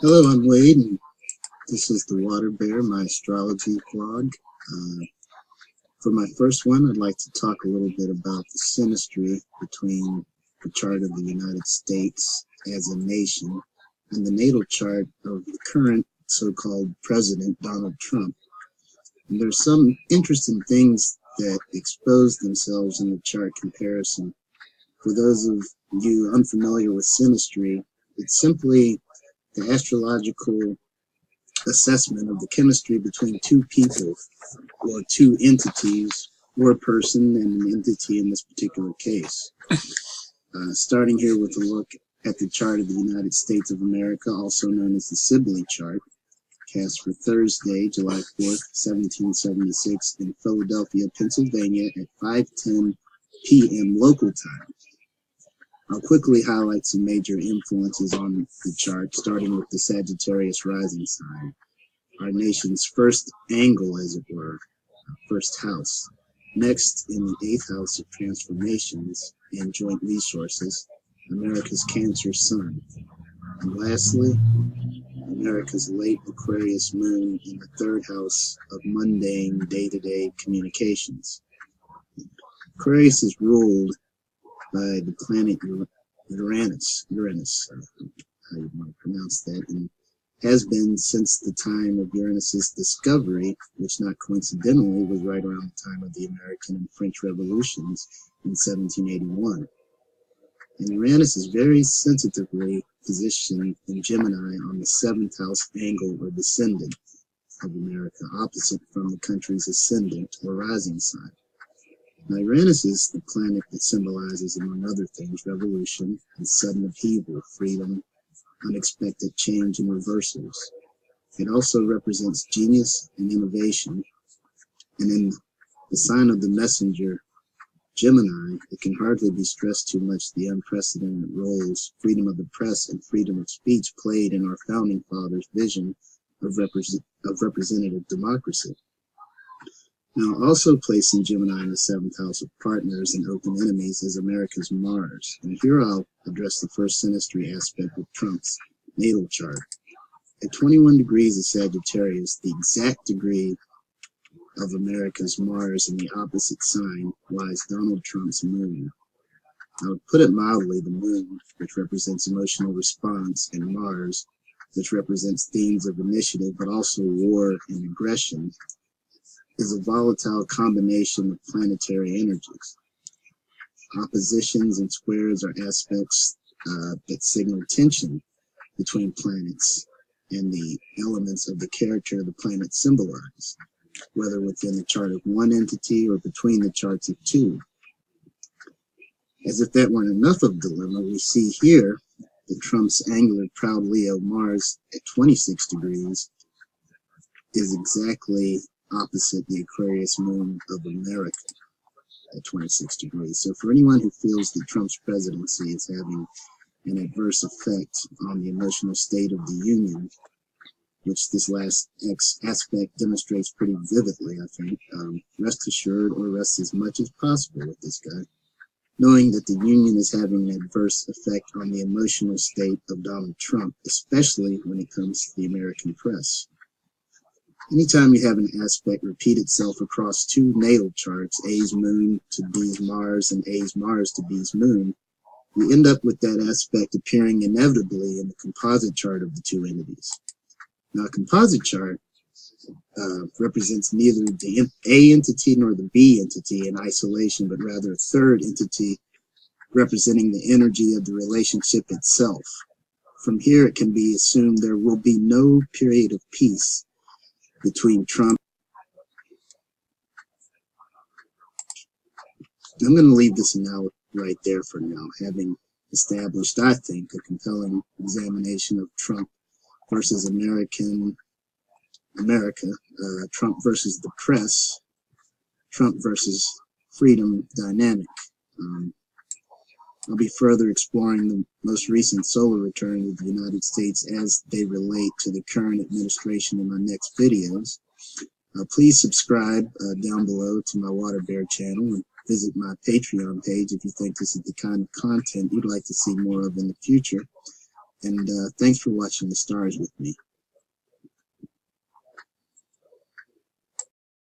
Hello, I'm Wade, and this is the Water Bear, my astrology vlog. For my first one, I'd like to talk a little bit about the synastry between the chart of the United States as a nation and the natal chart of the current so-called President Donald Trump. And there's some interesting things that expose themselves in the chart comparison. For those of you unfamiliar with synastry, it's simply the astrological assessment of the chemistry between two people or two entities or a person and an entity in this particular case. Starting here with a look at the chart of the United States of America, also known as the Sibley chart, cast for Thursday, July 4th, 1776 in Philadelphia, Pennsylvania at 5:10 p.m. local time. I'll quickly highlight some major influences on the chart, starting with the Sagittarius rising sign, our nation's first angle, as it were, first house. Next, in the 8th house of transformations and joint resources, America's Cancer sun. And lastly, America's late Aquarius moon in the 3rd house of mundane day-to-day communications. Aquarius is ruled by the planet Uranus, how you want to pronounce that, and has been since the time of Uranus's discovery, which not coincidentally was right around the time of the American and French revolutions in 1781. And Uranus is very sensitively positioned in Gemini on the 7th house angle or descendant of America, opposite from the country's ascendant or rising sign. Now, Uranus is the planet that symbolizes, among other things, revolution and sudden upheaval, freedom, unexpected change and reversals. It also represents genius and innovation, and in the sign of the messenger, Gemini, it can hardly be stressed too much the unprecedented roles freedom of the press and freedom of speech played in our founding fathers' vision of representative democracy. Now, also placing Gemini in the 7th house of partners and open enemies is America's Mars. And here I'll address the first synastry aspect of Trump's natal chart. At 21 degrees of Sagittarius, the exact degree of America's Mars in the opposite sign, lies Donald Trump's moon. Now, to put it mildly, the moon, which represents emotional response, and Mars, which represents themes of initiative but also war and aggression, is a volatile combination of planetary energies. Oppositions and squares are aspects that signal tension between planets and the elements of the character the planets symbolize, whether within the chart of one entity or between the charts of two. As if that weren't enough of a dilemma, we see here that Trump's angular proud Leo Mars at 26 degrees is exactly opposite the Aquarius moon of America at 26 degrees. So for anyone who feels that Trump's presidency is having an adverse effect on the emotional state of the Union, which this last aspect demonstrates pretty vividly, I think, rest assured or rest as much as possible with this guy, knowing that the Union is having an adverse effect on the emotional state of Donald Trump, especially when it comes to the American press. Anytime you have an aspect repeat itself across two natal charts, A's moon to B's Mars and A's Mars to B's moon, you end up with that aspect appearing inevitably in the composite chart of the two entities. Now, a composite chart represents neither the A entity nor the B entity in isolation, but rather a third entity representing the energy of the relationship itself. From here, it can be assumed there will be no period of peace between Trump. I'm going to leave this now right there for now, having established, I think, a compelling examination of Trump versus America, Trump versus the press, Trump versus freedom dynamic. I'll be further exploring the most recent solar returns of the United States as they relate to the current administration in my next videos. Please subscribe down below to my Water Bear channel and visit my Patreon page if you think this is the kind of content you'd like to see more of in the future. And thanks for watching the stars with me.